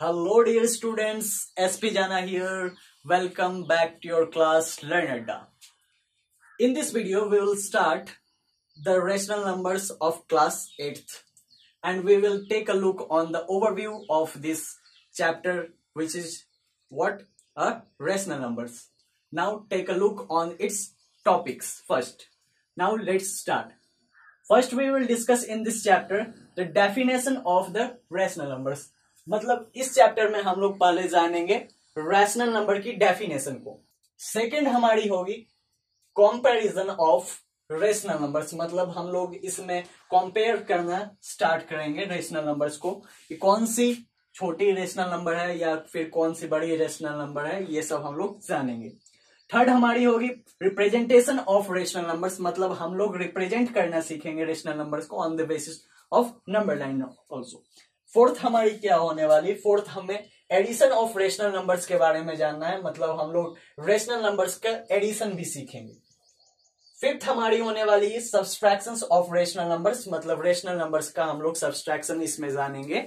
Hello dear students, SP Jana here. Welcome back to your class Learn Adda. In this video we will start the rational numbers of class 8th and we will take a look on the overview of this chapter, which is what are rational numbers. Now take a look on its topics first. Now let's start. First we will discuss in this chapter the definition of the rational numbers. मतलब इस chapter में हम लोग पहले जानेंगे rational number की definition को। Second हमारी होगी कंपैरिजन ऑफ रेशनल नंबर्स, मतलब हम लोग इसमें कंपेयर करना स्टार्ट करेंगे रेशनल नंबर्स को कि कौन सी छोटी रेशनल नंबर है या फिर कौन सी बड़ी रेशनल नंबर है, ये सब हम लोग जानेंगे। थर्ड हमारी होगी रिप्रेजेंटेशन ऑफ रेशनल नंबर्स, मतलब हम लोग रिप्रेजेंट करना सीखेंगे रेशनल नंबर्स को on the basis of number line also. Fourth हमारी क्या होने वाली, फोर्थ हमें एडिशन ऑफ रेशनल नंबर्स के बारे में जानना है, मतलब हम लोग रेशनल नंबर्स का एडिशन भी सीखेंगे। फिफ्थ हमारी होने वाली है सब्सट्रैक्शंस ऑफ रेशनल नंबर्स, मतलब रेशनल नंबर्स का हम लोग सब्सट्रैक्शन इसमें जानेंगे।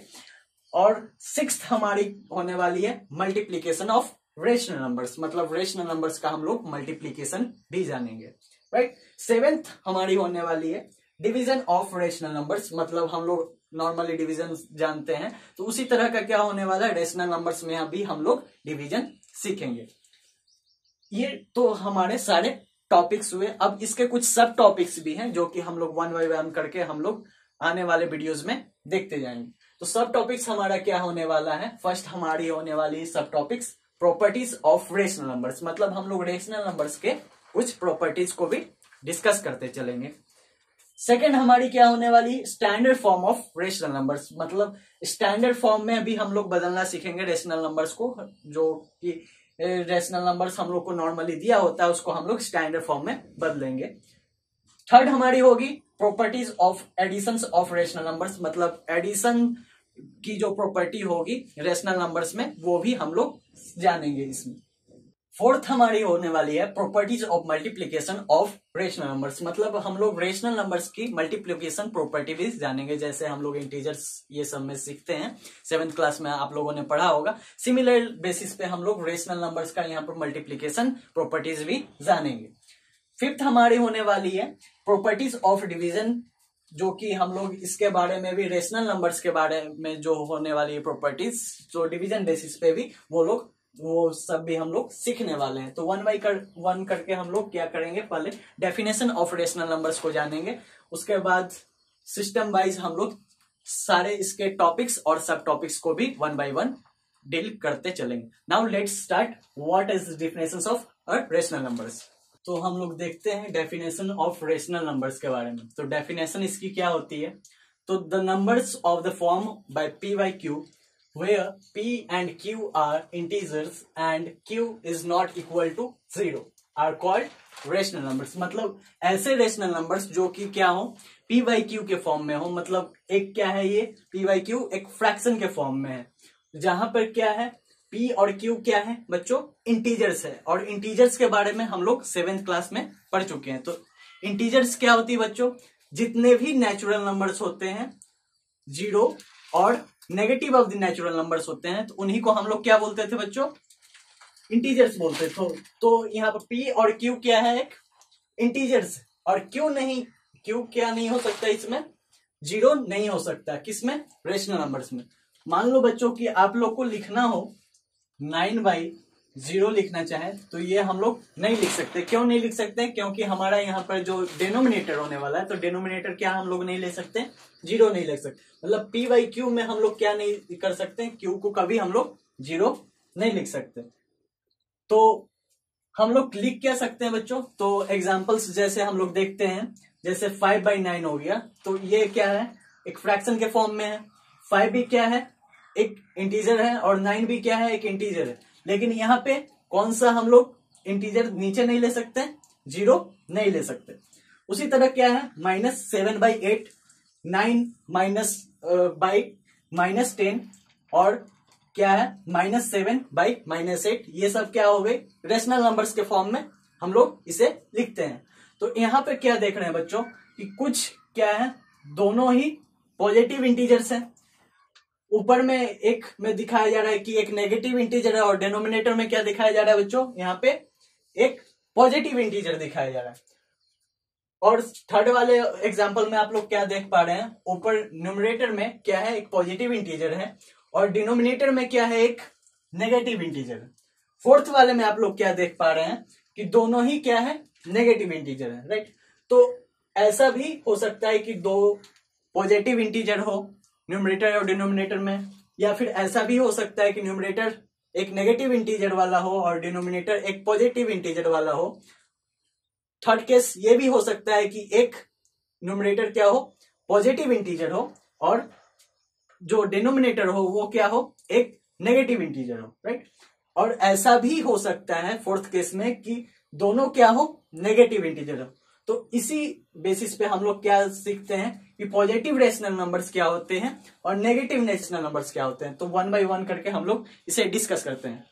और सिक्स्थ हमारी होने वाली है मल्टीप्लीकेशन ऑफ रेशनल नंबर्स, मतलब रेशनल नंबर्स का हम लोग मल्टीप्लीकेशन भी जानेंगे, राइट। सेवेंथ हमारी होने वाली है डिवीजन ऑफ रेशनल नंबर्स, मतलब हम लोग नॉर्मली डिवीजन जानते हैं तो उसी तरह का क्या होने वाला है रेशनल नंबर्स में अभी हम लोग डिवीजन सीखेंगे। ये तो हमारे सारे टॉपिक्स हुए। अब इसके कुछ सब टॉपिक्स भी हैं जो कि हम लोग वन बाय वन करके हम लोग आने वाले वीडियोस में देखते जाएंगे। तो सब टॉपिक्स हमारा क्या होने वाला है, फर्स्ट हमारी होने वाली सब topics properties of rational numbers, मतलब हम लोग रेशनल नंबर्स के कुछ प्रॉपर्टीज को भी डिस्कस करते चलेंगे। सेकेंड हमारी क्या होने वाली standard form of rational numbers, मतलब स्टैंडर्ड फॉर्म में भी हम लोग बदलना सीखेंगे रेशनल नंबर्स को, जो कि रेशनल नंबर्स हम लोग को नॉर्मली दिया होता है उसको हम लोग स्टैंडर्ड फॉर्म में बदलेंगे। थर्ड हमारी होगी properties of addition of rational numbers, मतलब एडिशन की जो प्रॉपर्टी होगी रेशनल नंबर्स में वो भी हम लोग जानेंगे इसमें। फोर्थ हमारी होने वाली है properties of multiplication of rational numbers, मतलब हम लोग रेशनल नंबर्स की मल्टीप्लीकेशन प्रॉपर्टी भी जानेंगे, जैसे हम लोग इंटीजर्स ये सब में सीखते हैं, 7th क्लास में आप लोगों ने पढ़ा होगा। सिमिलर बेसिस पे हम लोग रेशनल नंबर्स का यहाँ पर मल्टीप्लीकेशन प्रॉपर्टीज भी जानेंगे। फिफ्थ हमारी होने वाली है प्रॉपर्टीज ऑफ डिवीजन, जो कि हम लोग इसके बारे में भी रेशनल नंबर्स के बारे में जो होने वाली है प्रॉपर्टीज जो डिवीजन बेसिस पे भी वो सब भी हम लोग सीखने वाले हैं। तो वन बाई वन करके हम लोग क्या करेंगे, पहले डेफिनेशन ऑफ रेशनल नंबर्स को जानेंगे, उसके बाद सिस्टम वाइज हम लोग सारे इसके टॉपिक्स और सब टॉपिक्स को भी वन बाय वन डील करते चलेंगे। Now let's start what is definition of rational numbers. तो हम लोग देखते हैं डेफिनेशन ऑफ रेशनल नंबर्स के बारे में। तो डेफिनेशन इसकी क्या होती है, तो the numbers of the form by P by Q where p and q are integers and q is not equal to 0 are called rational numbers, मतलब ऐसे रेशनल नंबर्स जो कि क्या हो p बाई q के फॉर्म में हो, मतलब एक क्या है ये p बाई q एक फ्रैक्शन के फॉर्म में है, जहां पर क्या है p और q क्या है बच्चों इंटीजर्स है, और इंटीजर्स के बारे में हम लोग 7th क्लास में पढ़ चुके हैं। तो इंटीजर्स क्या होती है बच्चों, जितने भी नेचुरल नंबर्स होते हैं जीरो और negative of the natural numbers होते हैं, तो उन्हीं को हम लोग क्या बोलते थे बच्चों, इंटीजर्स बोलते थे। तो यहाँ पर p और q क्या है एक इंटीजर्स, और q क्या नहीं हो सकता, इसमें जीरो नहीं हो सकता, किसमें रेशनल नंबर्स में। मान लो बच्चों कि आप लोग को लिखना हो 9/0 लिखना चाहे तो ये हम लोग नहीं लिख सकते। क्यों नहीं लिख सकते, क्योंकि हमारा यहाँ पर जो डिनोमिनेटर होने वाला है, तो डिनोमिनेटर क्या हम लोग नहीं ले सकते, जीरो नहीं ले सकते, मतलब p बाई क्यू में हम लोग क्या नहीं कर सकते, क्यू को कभी हम लोग जीरो नहीं लिख सकते। तो हम लोग लिख क्या सकते हैं बच्चों, तो एग्जांपल्स जैसे हम लोग देखते हैं, जैसे 5/9 हो गया, तो ये क्या है एक फ्रैक्शन के फॉर्म में है, 5 भी क्या है एक इंटीजर है और 9 भी क्या है एक इंटीजर है, लेकिन यहाँ पे कौन सा हम लोग इंटीजर नीचे नहीं ले सकते, जीरो नहीं ले सकते। उसी तरह क्या है -7/8, 9 -10 और क्या है -7/-8, ये सब क्या हो गई रेशनल नंबर्स के फॉर्म में हम लोग इसे लिखते हैं। तो यहाँ पे क्या देख रहे हैं बच्चों कि कुछ क्या है दोनों ही पॉजिटिव इंटीजर्स हैं, ऊपर में एक में दिखाया जा रहा है कि एक नेगेटिव इंटीजर है और डिनोमिनेटर में क्या दिखाया जा रहा है बच्चों, यहाँ पे एक पॉजिटिव इंटीजर दिखाया जा रहा है। और थर्ड वाले एग्जांपल में आप लोग क्या देख पा रहे हैं, ऊपर न्यूमरेटर में क्या है, एक पॉजिटिव इंटीजर है और डिनोमिनेटर में क्या है, एक नेगेटिव इंटीजर है। फोर्थ वाले में आप लोग क्या देख पा रहे हैं कि दोनों ही क्या है, नेगेटिव इंटीजर है, राइट। तो ऐसा भी हो सकता है कि दो पॉजिटिव इंटीजर हो न्यूमरेटर और डिनोमिनेटर में, या फिर ऐसा भी हो सकता है कि न्यूमरेटर एक नेगेटिव इंटीजर वाला हो और डिनोमिनेटर एक पॉजिटिव इंटीजर वाला हो। थर्ड केस ये भी हो सकता है कि एक न्यूमरेटर क्या हो, पॉजिटिव इंटीजर हो और जो डिनोमिनेटर हो वो क्या हो, एक नेगेटिव इंटीजर हो, राइट। और ऐसा भी हो सकता है फोर्थ केस में कि दोनों क्या हो, नेगेटिव इंटीजर हो। तो इसी बेसिस पे हम लोग क्या सीखते हैं कि पॉजिटिव रेशनल नंबर्स क्या होते हैं और नेगेटिव रेशनल नंबर्स क्या होते हैं। तो वन बाय वन करके हम लोग इसे डिस्कस करते हैं।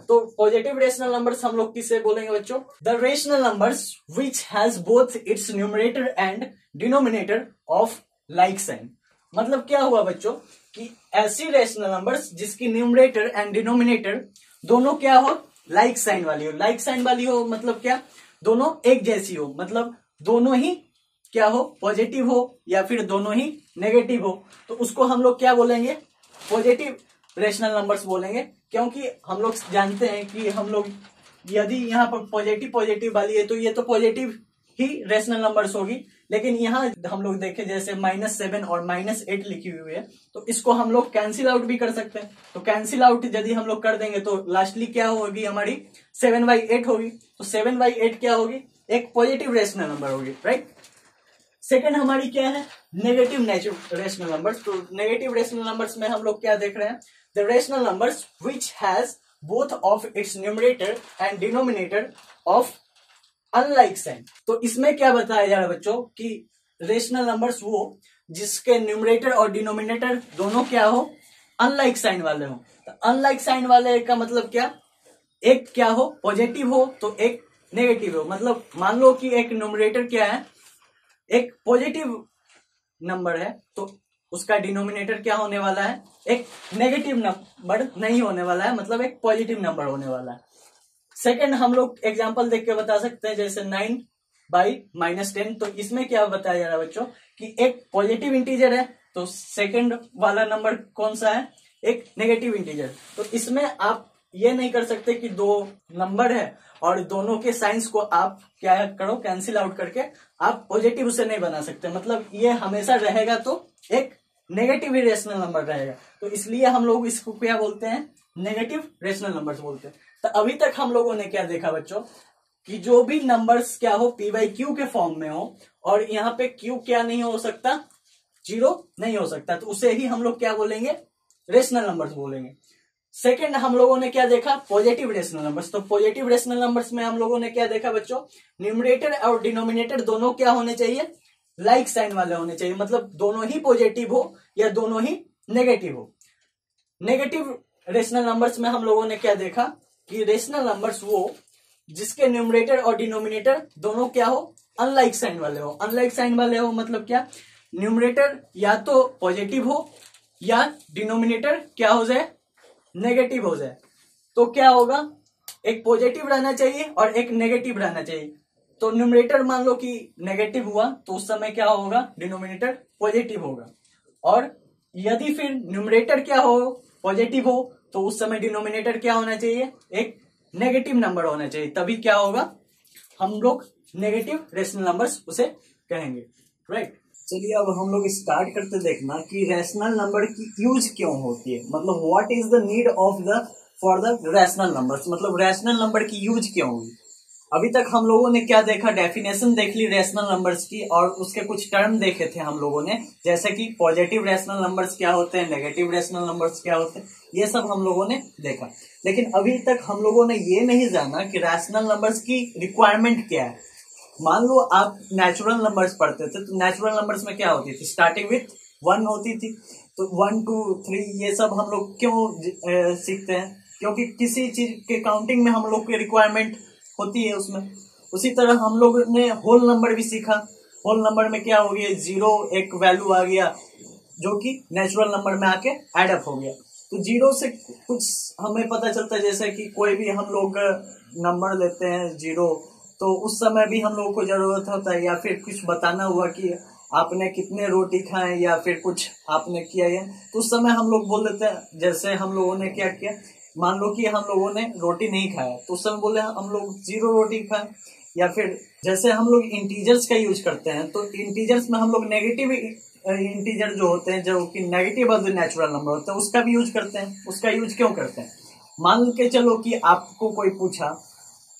तो पॉजिटिव रेशनल नंबर्स हम लोग किसे बोलेंगे बच्चों, the rational numbers which has both its numerator and denominator of like sign. मतलब क्या हुआ बच्चों कि ऐसी रेशनल नंबर्स जिसकी न्यूमरेटर एंड डिनोमिनेटर दोनों क्या हो, लाइक साइन वाली हो। लाइक साइन वाली हो मतलब क्या, दोनों एक जैसी हो, मतलब दोनों ही क्या हो, पॉजिटिव हो या फिर दोनों ही नेगेटिव हो। तो उसको हम लोग क्या बोलेंगे, पॉजिटिव रेशनल नंबर्स बोलेंगे। क्योंकि हम लोग जानते हैं कि हम लोग यदि यहाँ पर पॉजिटिव पॉजिटिव वाली है तो ये तो पॉजिटिव ही रेशनल नंबर्स होगी। लेकिन यहाँ हम लोग देखें जैसे -7 और -8 लिखी हुई है, तो इसको हम लोग कैंसिल आउट भी कर सकते हैं। तो कैंसिल आउट यदि हम लोग कर देंगे तो लास्टली क्या होगी हमारी, 7/8 होगी। तो 7/8 क्या होगी, एक पॉजिटिव रेशनल नंबर होगी, राइट। सेकेंड हमारी क्या है, नेगेटिव रेशनल नंबर्स। तो नेगेटिव रेशनल नंबर्स में हम लोग क्या देख रहे हैं, the rational numbers which has both of its numerator and denominator of unlike sign. तो इसमें क्या बताया जा रहा है बच्चों कि रेशनल नंबर्स वो जिसके न्यूमरेटर और डिनोमिनेटर दोनों क्या हो, अनलाइक साइन वाले हो। तो अनलाइक साइन वाले का मतलब क्या, एक क्या हो, पॉजिटिव हो तो एक नेगेटिव हो। मतलब मान लो कि एक न्यूमरेटर क्या है, एक पॉजिटिव नंबर है तो उसका डिनोमिनेटर क्या होने वाला है, एक नेगेटिव नंबर नहीं होने वाला है, मतलब एक पॉजिटिव नंबर होने वाला है। सेकंड हम लोग एग्जांपल देख के बता सकते हैं, जैसे 9/-10। तो इसमें क्या बताया जा रहा है बच्चों कि एक पॉजिटिव इंटीजर है तो सेकंड वाला नंबर कौन सा है, एक नेगेटिव इंटीजर। तो इसमें आप ये नहीं कर सकते कि दो नंबर है और दोनों के साइंस को आप क्या करो, कैंसिल आउट करके आप पॉजिटिव उसे नहीं बना सकते। मतलब ये हमेशा रहेगा तो एक नेगेटिव ही रेशनल नंबर रहेगा। तो इसलिए हम लोग इसको क्या बोलते हैं, नेगेटिव रेशनल नंबर्स बोलते हैं। तो अभी तक हम लोगों ने क्या देखा बच्चों कि जो भी नंबर्स क्या हो, p/q के फॉर्म में हो और यहाँ पे q क्या नहीं हो सकता, 0 नहीं हो सकता, तो उसे ही हम लोग क्या बोलेंगे, रेशनल नंबर्स बोलेंगे। सेकंड हम लोगों ने क्या देखा, पॉजिटिव रेशनल नंबर्स। तो पॉजिटिव रेशनल नंबर्स में हम लोगों ने क्या देखा बच्चों, न्यूमरेटर और डिनोमिनेटर दोनों क्या होने चाहिए, लाइक साइन वाले होने चाहिए। मतलब दोनों ही पॉजिटिव हो या दोनों ही नेगेटिव हो। नेगेटिव रेशनल नंबर्स में हम लोगों ने क्या देखा कि रेशनल नंबर्स वो जिसके न्यूमरेटर और डिनोमिनेटर दोनों क्या हो, अनलाइक साइन वाले हो। अनलाइक साइन वाले हो मतलब क्या, न्यूमरेटर या तो पॉजिटिव हो या डिनोमिनेटर क्या हो जाए, नेगेटिव हो जाए। तो क्या होगा, एक पॉजिटिव रहना चाहिए और एक नेगेटिव रहना चाहिए। तो न्यूमरेटर मान लो कि नेगेटिव हुआ तो उस समय क्या होगा, डिनोमिनेटर पॉजिटिव होगा। और यदि फिर न्यूमरेटर क्या हो, पॉजिटिव हो, तो उस समय डिनोमिनेटर क्या होना चाहिए, एक नेगेटिव नंबर होना चाहिए। तभी क्या होगा, हम लोग नेगेटिव रेशनल नंबर्स उसे कहेंगे, राइट। चलिए अब हम लोग स्टार्ट करते देखना कि रेशनल नंबर की यूज क्यों होती है। मतलब what is the need of the for the rational numbers, मतलब रेशनल नंबर की यूज क्यों हुई। अभी तक हम लोगों ने क्या देखा, डेफिनेशन देख ली रेशनल नंबर्स की और उसके कुछ टर्म देखे थे हम लोगों ने, जैसे कि पॉजिटिव रेशनल नंबर्स क्या होते हैं, नेगेटिव रेशनल नंबर्स क्या होते हैं, ये सब हम लोगों ने देखा। लेकिन अभी तक हम लोगों ने ये नहीं जाना कि रैशनल नंबर्स की रिक्वायरमेंट क्या है। मान लो आप नेचुरल नंबर्स पढ़ते थे तो नेचुरल नंबर्स में क्या होती थी, स्टार्टिंग विथ 1 होती थी। तो 1 2 3 ये सब हम लोग क्यों सीखते हैं, क्योंकि किसी चीज के काउंटिंग में हम लोग की रिक्वायरमेंट होती है उसमें। उसी तरह हम लोग ने होल नंबर भी सीखा। होल नंबर में क्या हो गया, 0 एक वैल्यू आ गया, जो कि नेचुरल नंबर में आके एड अप हो गया। तो जीरो से कुछ हमें पता चलता है, जैसे कि कोई भी हम लोग नंबर लेते हैं जीरो, तो उस समय भी हम लोगों को जरूरत होता है, या फिर कुछ बताना हुआ कि आपने कितने रोटी खाए या फिर कुछ आपने किया है, तो उस समय हम लोग बोल देते हैं। जैसे हम लोगों ने क्या किया, मान लो कि हम लोगों ने रोटी नहीं खाया, तो उस समय बोले हम लोग जीरो रोटी खाए। या फिर जैसे हम लोग इंटीजर्स का यूज करते हैं, तो इंटीजर्स में हम लोग नेगेटिव इंटीजर जो होते हैं, जो कि negative of the natural number होता है, उसका भी यूज करते हैं। उसका यूज क्यों करते हैं, मान के चलो कि आपको कोई पूछा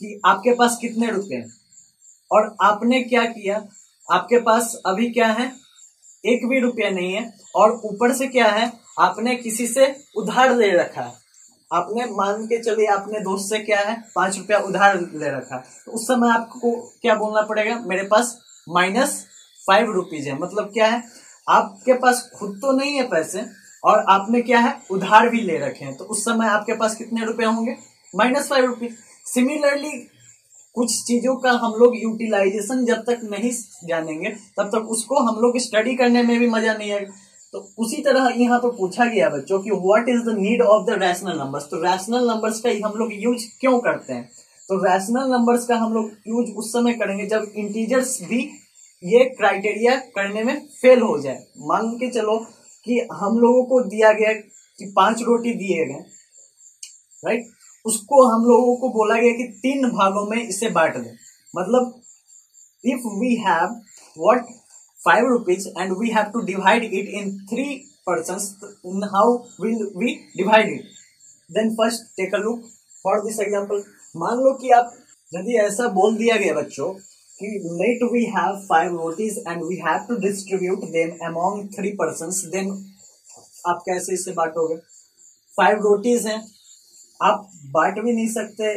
कि आपके पास कितने रुपए हैं, और आपने क्या किया, आपके पास अभी क्या है, एक भी रुपया नहीं है, और ऊपर से क्या है, आपने किसी से उधार ले रखा है। आपने मान के चलिए आपने दोस्त से क्या है, 5 रुपया उधार ले रखा, तो उस समय आपको क्या बोलना पड़ेगा, मेरे पास -5 रुपीज है। मतलब क्या है, आपके पास खुद तो नहीं है पैसे, और आपने क्या है, उधार भी ले रखे हैं, तो उस समय आपके पास कितने रुपए होंगे, -5 रुपीज। सिमिलरली कुछ चीजों का हम लोग यूटिलाइजेशन जब तक नहीं जानेंगे, तब तक उसको हम लोग स्टडी करने में भी मजा नहीं आएगा। तो उसी तरह यहाँ पर पूछा गया बच्चों कि what is the need of the rational numbers. तो रैशनल नंबर्स का हम लोग यूज क्यों करते हैं, तो रैशनल नंबर्स का हम लोग यूज उस समय करेंगे जब इंटीजर्स भी ये क्राइटेरिया करने में फेल हो जाए। मान के चलो कि हम लोगों को दिया गया कि 5 रोटी दिए गए, राइट, उसको हम लोगों को बोला गया कि 3 भागों में इसे बांट दें। मतलब if we have what 5 rupees and we have to divide it in 3 persons, how will we divide it? Then first take a look for this example. मान लो कि आप यदि ऐसा बोल दिया गया बच्चों कि let we have 5 rotis and we have to distribute them among 3 persons, then आप कैसे इसे बांटोगे। 5 रोटीज हैं, आप बांट भी नहीं सकते,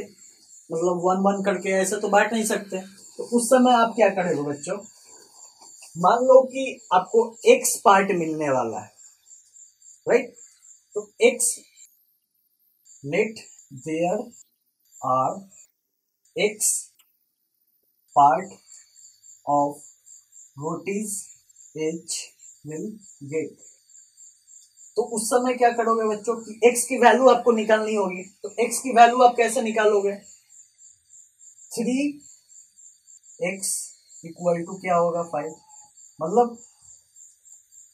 मतलब 1-1 करके ऐसे तो बांट नहीं सकते। तो उस समय आप क्या करोगे बच्चों, मान लो कि आपको x पार्ट मिलने वाला है, राइट, तो x, let there are x part of rotis each will get. तो उस समय क्या करोगे बच्चों कि x की वैल्यू आपको निकालनी होगी। तो x की वैल्यू आप कैसे निकालोगे, 3x इक्वल टू क्या होगा 5। मतलब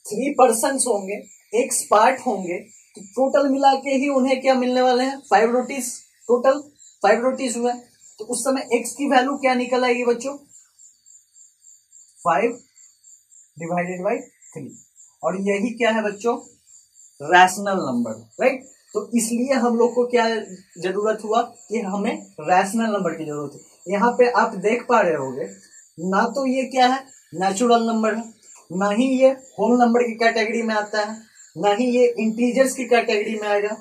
3 पर्सन होंगे, x पार्ट होंगे, तो टोटल मिला के ही उन्हें क्या मिलने वाले हैं, 5 रोटीज। टोटल 5 रोटीज हुआ, तो उस समय x की वैल्यू क्या निकल आएगी बच्चों, 5 डिवाइडेड बाई 3। और यही क्या है बच्चों, रैशनल नंबर, राइट। तो इसलिए हम लोग को क्या जरूरत हुआ कि हमें रैशनल नंबर की जरूरत है। यहाँ पे आप देख पा रहे होगे, ना तो ये क्या है, नेचुरल नंबर है, ना ही ये होल नंबर की कैटेगरी में आता है, ना ही ये इंटीजर्स की कैटेगरी में आएगा।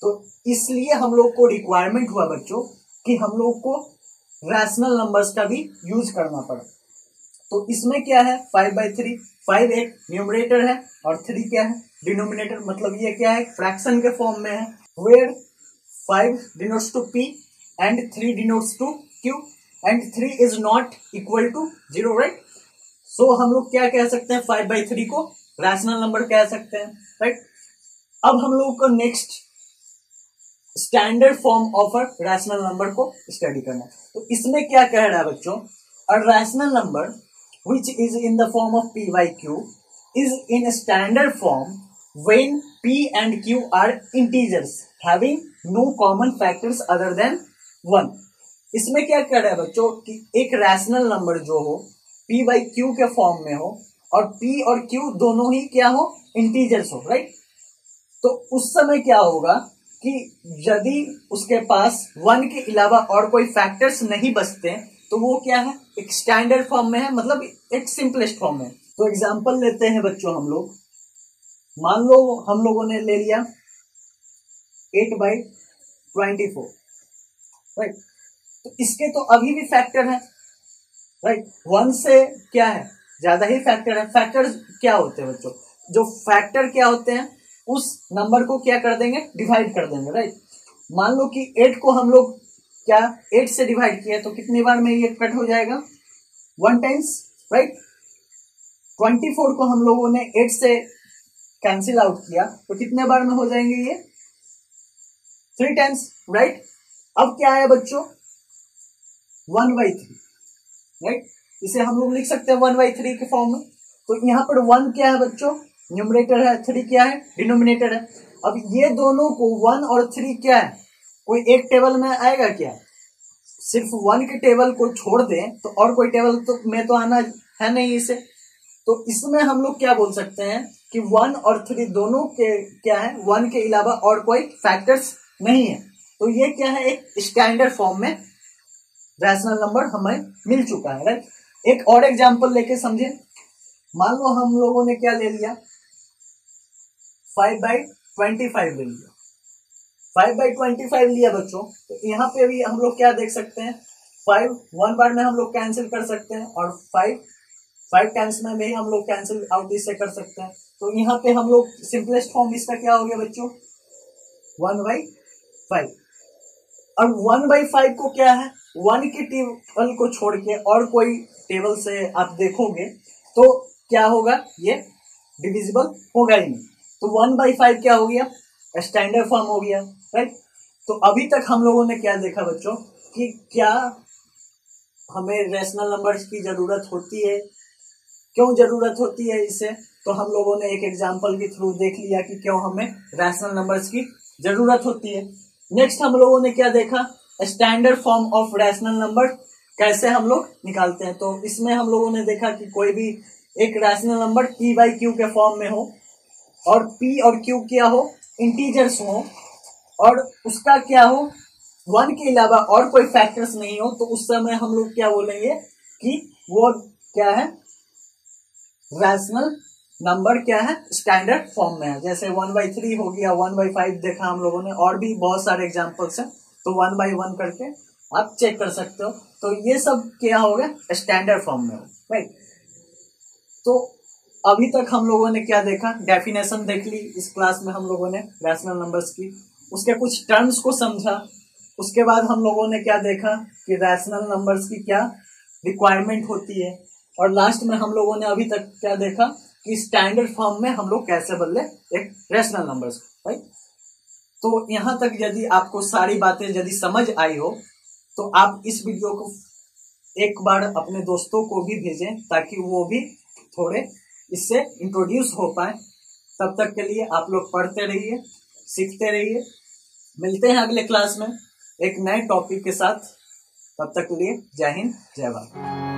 तो इसलिए हम लोग को रिक्वायरमेंट हुआ बच्चों कि हम लोग को रैशनल नंबर्स का भी यूज करना पड़ा। तो इसमें क्या है, 5/3, 5 एक न्यूमरेटर है और 3 क्या है, डिनोमिनेटर। मतलब ये क्या है, फ्रैक्शन के फॉर्म में है, where 5 denotes to p and 3 denotes to q and 3 is not equal to 0, right. So हम लोग क्या कह सकते हैं, 5/3 को रैशनल नंबर कह सकते हैं, राइट। अब हम लोग को next standard form of a rational number को स्टडी करना है। तो इसमें क्या कह रहा है बच्चों, a rational number which is in the form of p by q is in a standard form when p and q are integers having no common factors other than 1। इसमें क्या कह रहा है बच्चों कि एक रैशनल नंबर जो हो p by q के फॉर्म में हो, और p और q दोनों ही क्या हो, इंटीजर्स हो, राइट। तो उस समय क्या होगा कि यदि उसके पास 1 के अलावा और कोई फैक्टर्स नहीं बचते, तो वो क्या है, एक स्टैंडर्ड फॉर्म में है, मतलब एक सिंपलेस्ट फॉर्म में। तो एग्जांपल लेते हैं बच्चों हम लोग, मान लो हम लोगों ने ले लिया 8/24, राइट। तो इसके तो अभी भी फैक्टर है, राइट। 1 से क्या है, ज्यादा ही फैक्टर है। फैक्टर क्या होते हैं बच्चों, जो फैक्टर क्या होते हैं, उस नंबर को क्या कर देंगे, डिवाइड कर देंगे, राइट। मान लो कि 8 को हम लोग क्या 8 से डिवाइड किया, तो कितनी बार में ये कट हो जाएगा, 1 टाइम्स, राइट। 24 को हम लोगों ने 8 से कैंसिल आउट किया तो कितने बार में हो जाएंगे ये 3 टाइम्स, राइट। अब क्या है बच्चों 1/3, राइट। इसे हम लोग लिख सकते हैं 1/3 के फॉर्म में। तो यहाँ पर 1 क्या है बच्चों न्यूमरेटर है, 3 क्या है डिनोमिनेटर है। अब ये दोनों को 1 और 3 क्या है कोई एक टेबल में आएगा क्या, सिर्फ 1 के टेबल को छोड़ दें तो और कोई टेबल तो में तो आना है नहीं इसे। तो इसमें हम लोग क्या बोल सकते हैं कि 1 और 3 दोनों के क्या है 1 के अलावा और कोई फैक्टर्स नहीं है। तो ये क्या है एक स्टैंडर्ड फॉर्म में रैशनल नंबर हमें मिल चुका है, राइट। एक और एग्जांपल लेके समझे। मान लो हम लोगों ने क्या ले लिया 5/25 ले लिया, 5/25 लिया बच्चों। तो यहाँ पे भी हम लोग क्या देख सकते हैं 5 1 बार में हम लोग कैंसिल कर सकते हैं और 5 टाइम्स में भी हम लोग कैंसिल आउट इससे कर सकते हैं। तो यहाँ पे हम लोग सिंपलेस्ट फॉर्म इसका क्या हो गया बच्चों 1/5। और 1/5 को क्या है 1 के टेबल को छोड़ के और कोई टेबल से आप देखोगे तो क्या होगा ये डिविजिबल होगा ही नहीं। तो 1/5 क्या हो गया स्टैंडर्ड फॉर्म हो गया, राइट। तो अभी तक हम लोगों ने क्या देखा बच्चों कि क्या हमें रैशनल नंबर्स की जरूरत होती है, क्यों जरूरत होती है इसे। तो हम लोगों ने एक एग्जांपल के थ्रू देख लिया कि क्यों हमें रैशनल नंबर्स की जरूरत होती है। नेक्स्ट हम लोगों ने क्या देखा standard form of rational number कैसे हम लोग निकालते हैं। तो इसमें हम लोगों ने देखा कि कोई भी एक रैशनल नंबर p/q के फॉर्म में हो और p और q क्या हो इंटीजर्स हो और उसका क्या हो 1 के अलावा और कोई फैक्टर्स नहीं हो, तो उस समय हम लोग क्या बोलेंगे कि वो क्या है रैशनल नंबर क्या है स्टैंडर्ड फॉर्म में है। जैसे 1/3 हो गया 1/5 देखा हम लोगों ने, और भी बहुत सारे एग्जांपल्स हैं। तो 1/1 करके आप चेक कर सकते हो। तो ये सब क्या होगा स्टैंडर्ड फॉर्म में हो, राइट। तो अभी तक हम लोगों ने क्या देखा डेफिनेशन देख ली इस क्लास में हम लोगों ने रैशनल नंबर्स की, उसके कुछ टर्म्स को समझा। उसके बाद हम लोगों ने क्या देखा कि रैशनल नंबर्स की क्या रिक्वायरमेंट होती है, और लास्ट में हम लोगों ने अभी तक क्या देखा कि स्टैंडर्ड फॉर्म में हम लोग कैसे बदले एक रैशनल नंबर्स, राइट। तो यहाँ तक यदि आपको सारी बातें यदि समझ आई हो तो आप इस वीडियो को एक बार अपने दोस्तों को भी भेजें ताकि वो भी थोड़े इससे इंट्रोड्यूस हो पाए। तब तक के लिए आप लोग पढ़ते रहिए, सीखते रहिए। मिलते हैं अगले क्लास में एक नए टॉपिक के साथ। तब तक के लिए जय हिंद जय भारत।